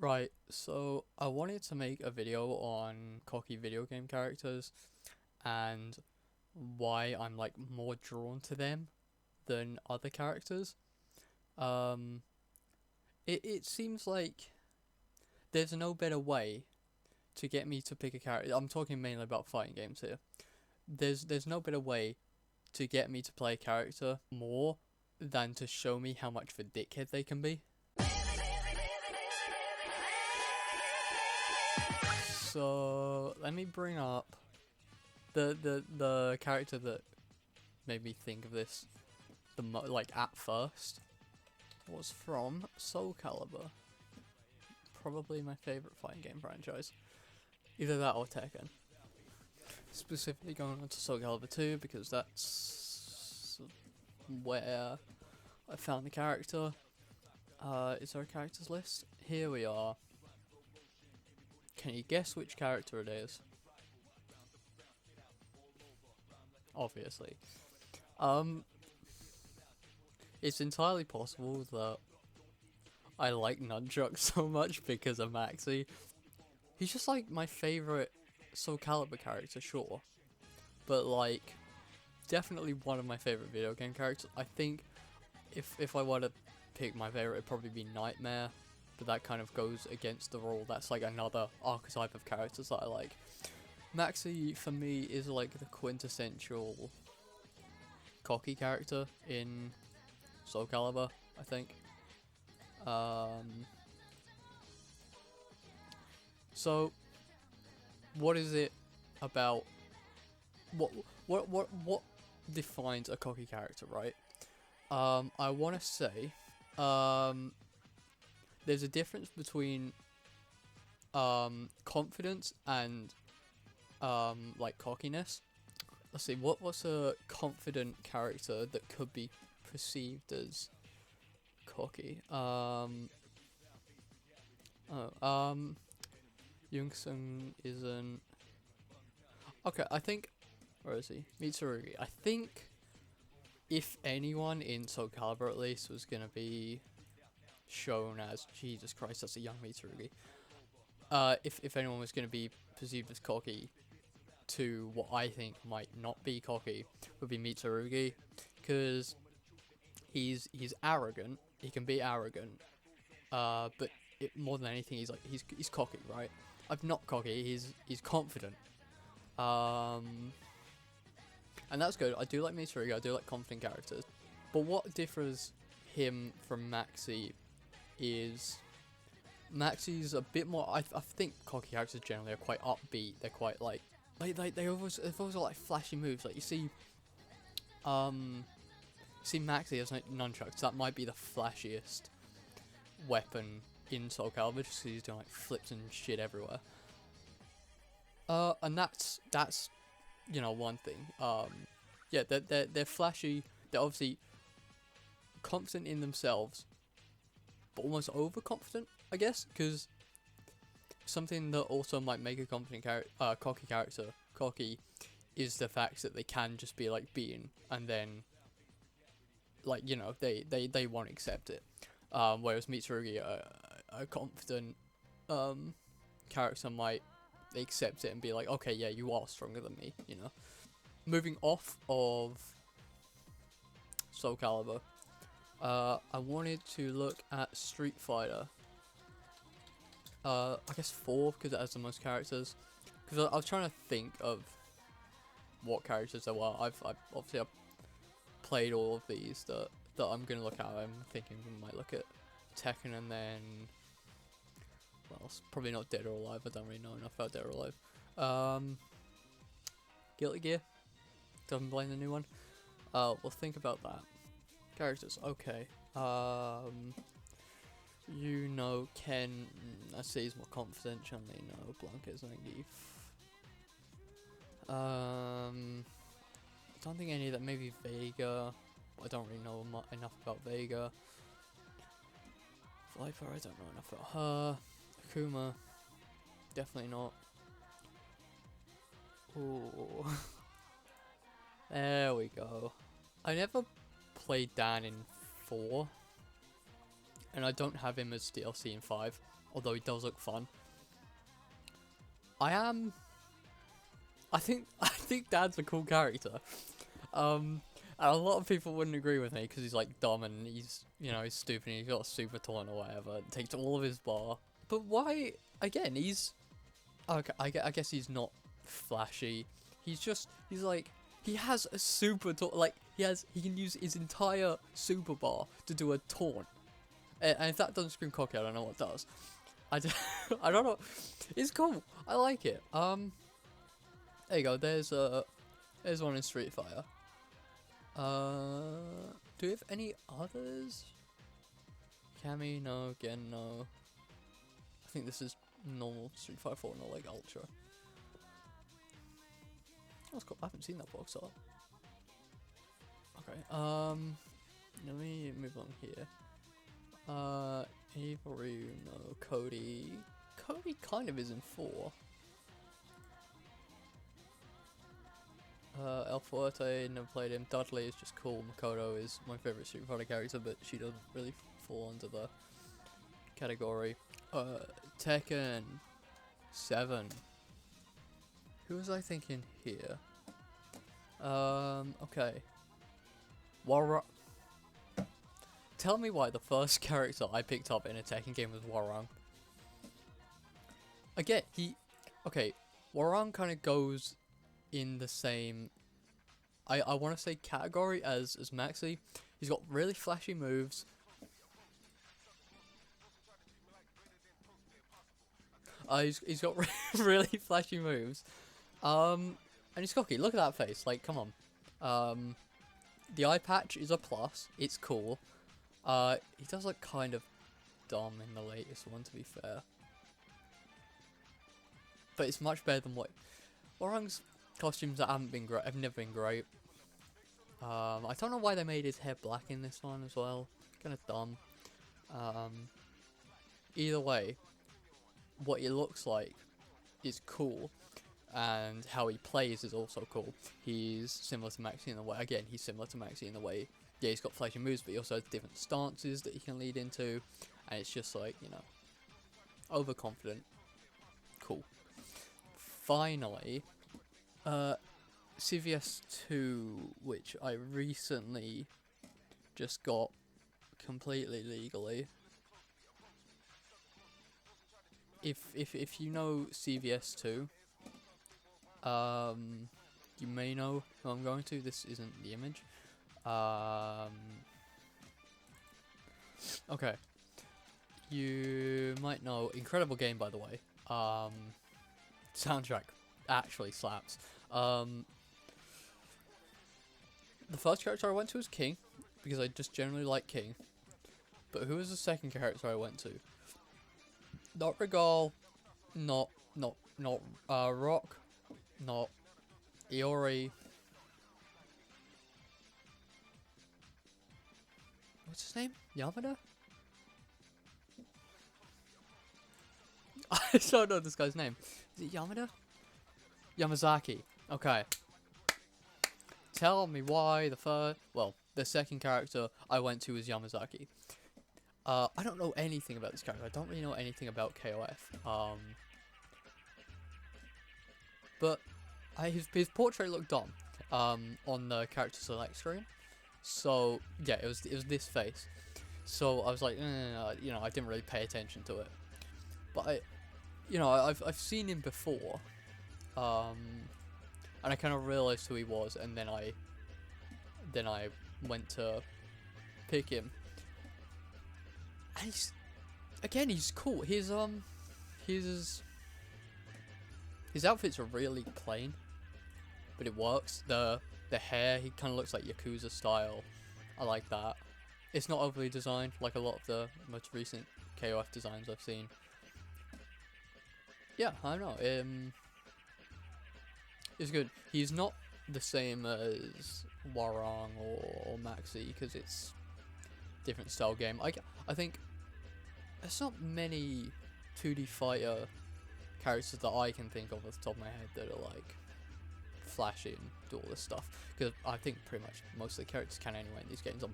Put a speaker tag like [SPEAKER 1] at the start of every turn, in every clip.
[SPEAKER 1] Right, so I wanted to make a video on cocky video game characters and why I'm like more drawn to them than other characters. Um, it seems like there's no better way to get me to pick a character. I'm talking mainly about fighting games here. There's no better way to get me to play a character more than to show me how much of a dickhead they can be. So let me bring up the character that made me think of this like at first was from Soul Calibur. Probably my favorite fighting game franchise. Either that or Tekken. Specifically going on to Soul Calibur 2 because that's where I found the character. Is there a characters list? Here we are. Can you guess which character it is? Obviously. It's entirely possible that I like Nunchuck so much because of Maxi. He's just like my favorite Soul Calibur character, sure. But like, definitely one of my favorite video game characters. I think if I were to pick my favorite, it'd probably be Nightmare. But that kind of goes against the rule. That's like another archetype of characters that I like. Maxi, for me, is like the quintessential cocky character in Soul Calibur, I think. So, what is it about? What defines a cocky character, right? I want to say, there's a difference between confidence and like cockiness. Let's see, what's a confident character that could be perceived as cocky? Youngsung isn't. Okay, I think. Where is he? Mitsurugi. I think if anyone in Soul Calibur at least was gonna be shown as Jesus Christ, that's a young Mitsurugi. If anyone was gonna be perceived as cocky, to what I think might not be cocky, would be Mitsurugi, because he's arrogant. He can be arrogant, but more than anything, he's cocky, right? I'm not cocky. He's confident. And that's good. I do like Mitsurugi. I do like confident characters. But what differs him from Maxi is Maxi's a bit more. I think cocky characters generally are quite upbeat. They're quite like they've always got like flashy moves. Like you see Maxi has nunchucks. That might be the flashiest weapon in Soul Calibur, just 'cause he's doing like flips and shit everywhere. And that's one thing. Yeah, they're flashy. They're obviously confident in themselves, but almost overconfident, I guess, because something that also might make a confident cocky character cocky is the fact that they can just be like beaten, and then like they won't accept it. Whereas Mitsurugi, a confident character might accept it and be like, okay, yeah, you are stronger than me, Moving off of Soul Calibur, I wanted to look at Street Fighter. I guess 4, because it has the most characters. Because I was trying to think of what characters there were. I've obviously played all of these that I'm gonna look at. I'm thinking we might look at Tekken, and then well, it's probably not Dead or Alive. I don't really know enough about Dead or Alive. Guilty Gear. Haven't played the new one. We'll think about that. Characters, okay. Ken. I see he's more confident. Chun-Li, no. Blanca, Zangief. I don't think any of that. Maybe Vega. I don't really know enough about Vega. Viper, I don't know enough about her. Akuma, definitely not. Ooh. There we go. I never played Dan in 4, and I don't have him as DLC in 5. although he does look fun. I think Dad's a cool character. And a lot of people wouldn't agree with me because he's like dumb and he's he's stupid and he's got a super taunt or whatever. It takes all of his bar. But why? Again, he's okay. I guess he's not flashy. He's like he has a super taunt. Like he can use his entire super bar to do a taunt. And if that doesn't scream cocky, I don't know what does. I don't know. It's cool. I like it. There you go. There's one in Street Fighter. Do we have any others? Cammy, no. Again, no. I think this is normal Street Fighter 4, not like Ultra. That's cool. I haven't seen that box art. Okay. Let me move on here. Avery, no. Cody. Cody kind of is in 4. El Fuerte, never played him. Dudley is just cool. Makoto is my favourite Street Fighter character, but she doesn't really fall under the category. Tekken 7. Who was I thinking here? Okay. Warang. Tell me why the first character I picked up in a Tekken game was Warang. Again, okay, Warang kind of goes in the same, I want to say category as Maxi. He's got really flashy moves. He's got really flashy moves. And he's cocky. Look at that face. Like, come on. The eye patch is a plus. It's cool. He does look kind of dumb in the latest one, to be fair. But it's much better than what Warang's costumes that have never been great. I don't know why they made his hair black in this one as well. Kind of dumb. Either way, what he looks like is cool, and how he plays is also cool. He's similar to Maxi in the way. Again, he's similar to Maxi in the way. Yeah, he's got flashy moves, but he also has different stances that he can lead into, and it's just like, overconfident. Cool. Finally, CVS 2, which I recently just got completely legally. If you know CVS 2, you may know who I'm going to. This isn't the image. Okay. You might know, incredible game by the way. Soundtrack actually slaps. The first character I went to was King, because I just generally like King. But who was the second character I went to? Not Regal, not Rock, not Iori. What's his name? Yamada? I don't know this guy's name. Is it Yamada? Yamazaki. Okay. Tell me why the second character I went to was Yamazaki. I don't know anything about this character. I don't really know anything about KOF. But his portrait looked dumb on the character select screen. So yeah, it was this face. So I was like, I didn't really pay attention to it. But I've seen him before, and I kind of realized who he was, and then I went to pick him. And he's cool. His outfits are really plain, but it works. The hair, he kind of looks like Yakuza style. I like that. It's not overly designed like a lot of the most recent KOF designs I've seen. Yeah, I don't know. It's good. He's not the same as Warang or Maxi because it's different style game. I think there's not many 2D fighter characters that I can think of off the top of my head that are like flashy and do all this stuff, because I think pretty much most of the characters can anyway in these games. I'm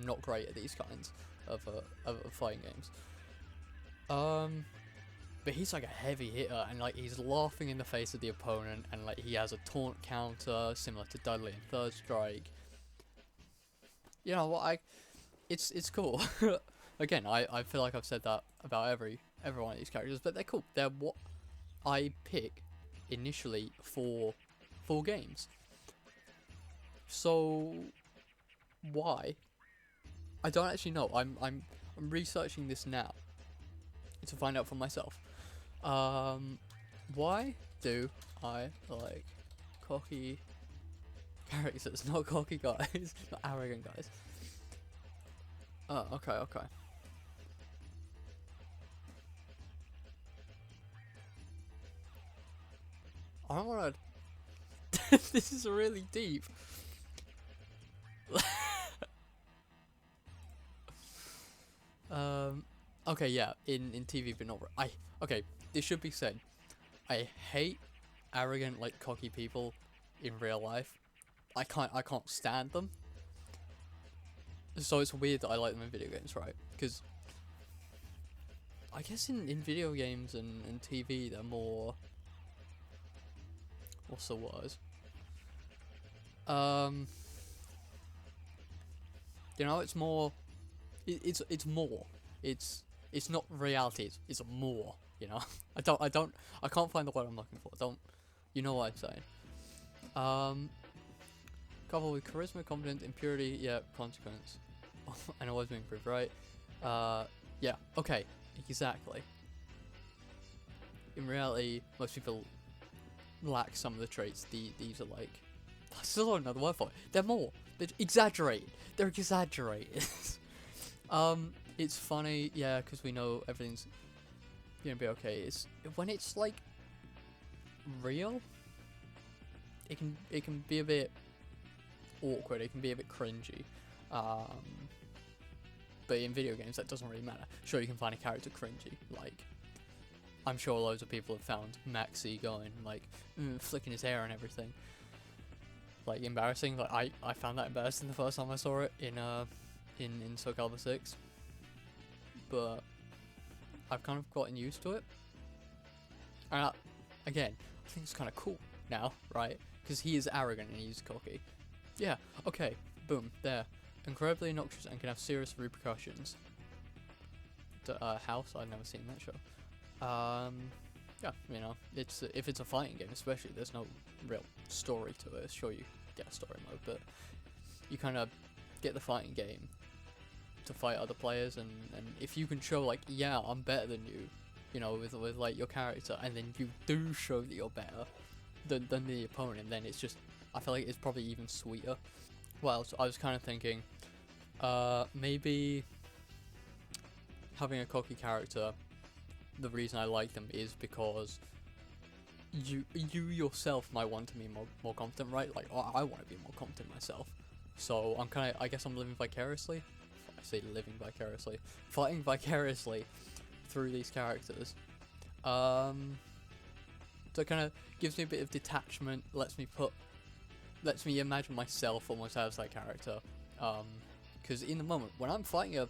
[SPEAKER 1] not great at these kinds of fighting games. but he's like a heavy hitter, and like he's laughing in the face of the opponent, and like he has a taunt counter similar to Dudley in Third Strike. You know what? It's cool. Again, I feel like I've said that about every one of these characters, but they're cool. They're what I pick initially for games. So why? I don't actually know. I'm researching this now to find out for myself. Why do I like cocky characters? Not cocky guys, not arrogant guys. Oh, okay. I don't wanna. This is really deep. Okay, yeah, in TV, but not. Okay, this should be said. I hate arrogant, like cocky people in real life. I can't stand them. So it's weird that I like them in video games, right? Because I guess in video games and TV, they're more. What's the word? You know, it's more. It's more. It's not reality. It's more. You know, I can't find the word I'm looking for. You know what I'm saying? Coupled with charisma, confidence, impurity, yeah, consequence. I know what's being proved, right? Yeah, okay, exactly. In reality, most people lack some of the traits. These are like, I still don't know the word for it. They're more. They're exaggerated. They're exaggerated. It's funny, yeah, because we know everything's gonna be okay. It's when it's like real, it can be a bit awkward. It can be a bit cringy. But in video games, that doesn't really matter. Sure, you can find a character cringy. Like, I'm sure loads of people have found Maxi going like flicking his hair and everything. Like embarrassing. Like I found that embarrassing the first time I saw it in Soul Calibur 6. But I've kind of gotten used to it. And again, I think it's kind of cool now, right? Because he is arrogant and he's cocky. Yeah, okay, boom, there. Incredibly obnoxious and can have serious repercussions. House, I've never seen that show. Yeah, you know, if it's a fighting game especially, there's no real story to it. Sure, you get a story mode, but you kind of get the fighting game to fight other players, and if you can show like, yeah, I'm better than you, you know, with like your character, and then you do show that you're better than the opponent, then it's just, I feel like it's probably even sweeter. Well, so I was kind of thinking, maybe having a cocky character, the reason I like them is because you yourself might want to be more confident, right? Like, I want to be more confident myself. So I guess I'm living vicariously. I say living vicariously, fighting vicariously through these characters. So it kind of gives me a bit of detachment, lets me imagine myself almost as that character. Because in the moment when I'm fighting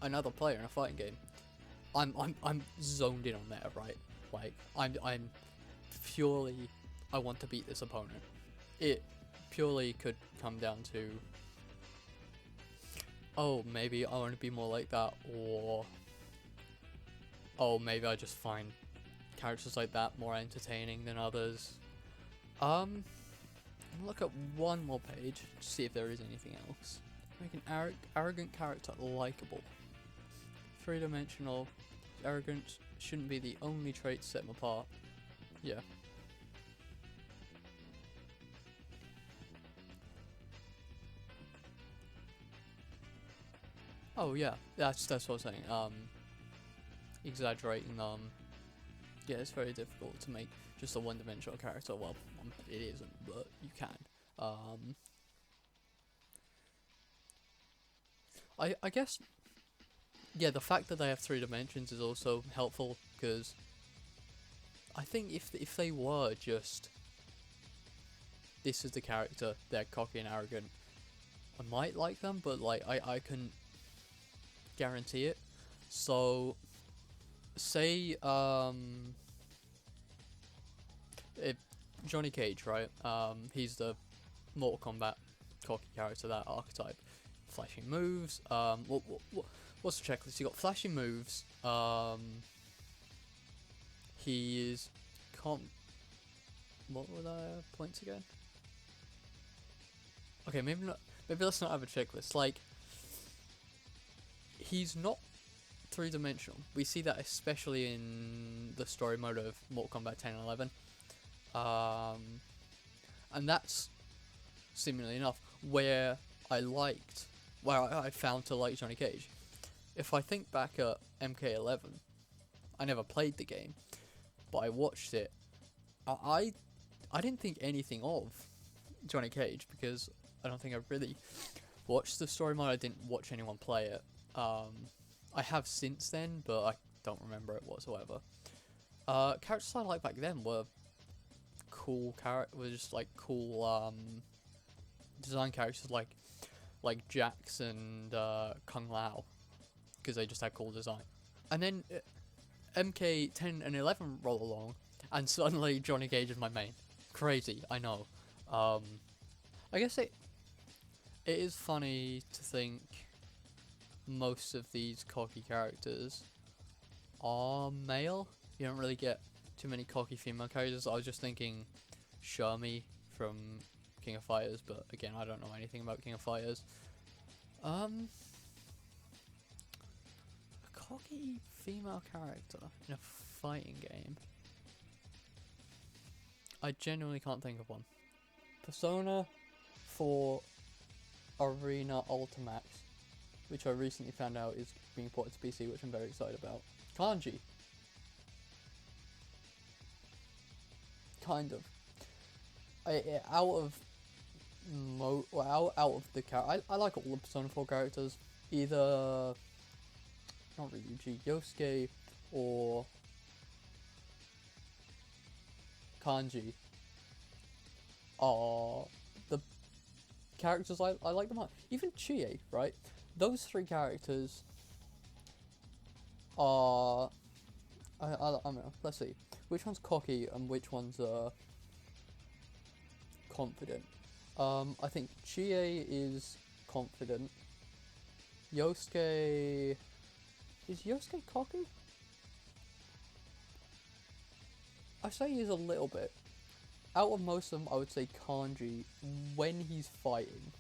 [SPEAKER 1] another player in a fighting game, I'm zoned in on there, right? Like I'm purely, I want to beat this opponent. It purely could come down to, oh, maybe I want to be more like that, or oh, maybe I just find characters like that more entertaining than others. Look at one more page to see if there is anything else. Make an arrogant character likable. Three-dimensional. Arrogance shouldn't be the only trait to set them apart. Yeah. Oh yeah, that's what I was saying. Exaggerating. Yeah, it's very difficult to make just a one-dimensional character. Well, it isn't, but you can. I guess, yeah, the fact that they have 3 dimensions is also helpful, because I think if they were just, this is the character, they're cocky and arrogant, I might like them, but like I couldn't guarantee it. So say if Johnny Cage, right? He's the Mortal Kombat cocky character, that archetype. Flashing moves. What's the checklist? You got flashing moves. He is what were the points again? Okay, maybe not. Maybe let's not have a checklist. Like, he's not three-dimensional. We see that especially in the story mode of Mortal Kombat 10 and 11. And that's, seemingly enough, where I found to like Johnny Cage. If I think back at MK11, I never played the game, but I watched it. I didn't think anything of Johnny Cage because I don't think I really watched the story mode. I didn't watch anyone play it. I have since then, but I don't remember it whatsoever. Characters I liked back then were just like cool design characters like Jax and Kung Lao, because they just had cool design. And then MK 10 and 11 roll along, and suddenly Johnny Cage is my main. Crazy, I know. I guess it is funny to think most of these cocky characters are male. You don't really get too many cocky female characters. I was just thinking Shermie from King of Fighters, but again, I don't know anything about King of Fighters. A cocky female character in a fighting game. I genuinely can't think of one. Persona 4 Arena Ultimax, which I recently found out is being ported to PC, which I'm very excited about. Kanji. Kind of. Out of the character, I like all the Persona 4 characters. Either not Ryuji, Yosuke, or Kanji are the characters I like them. Even Chie, right? Those three characters are I don't know. Let's see, which one's cocky and which one's confident. I think Chie is confident. Yosuke... Is Yosuke cocky? I say he's a little bit. Out of most of them, I would say Kanji, when he's fighting.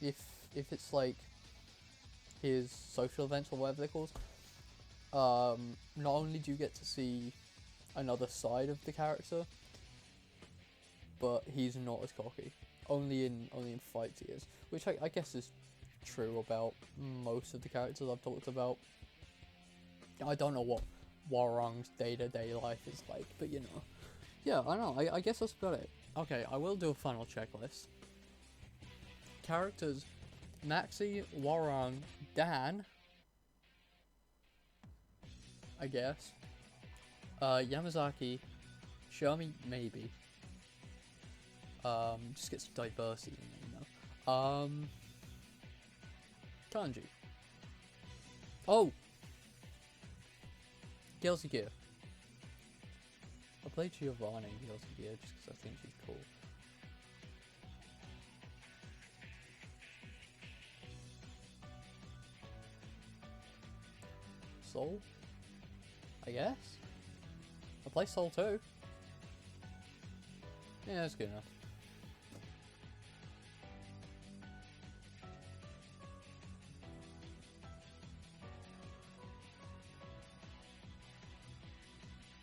[SPEAKER 1] If it's like his social events or whatever they're called, not only do you get to see another side of the character, but he's not as cocky. Only in fights he is, which I guess is true about most of the characters I've talked about. I don't know what Warong's day-to-day life is like, but you know. Yeah, I know, I guess that's about it. Okay, I will do a final checklist. Characters: Maxi, Warong, Dan, I guess. Yamazaki, Shermie, maybe. Just gets diversity in there, you know. Kanji. Oh! Guilty Gear. I played Giovanni in Guilty Gear just because I think she's cool. Soul? I guess? I play Soul too. Yeah, that's good enough.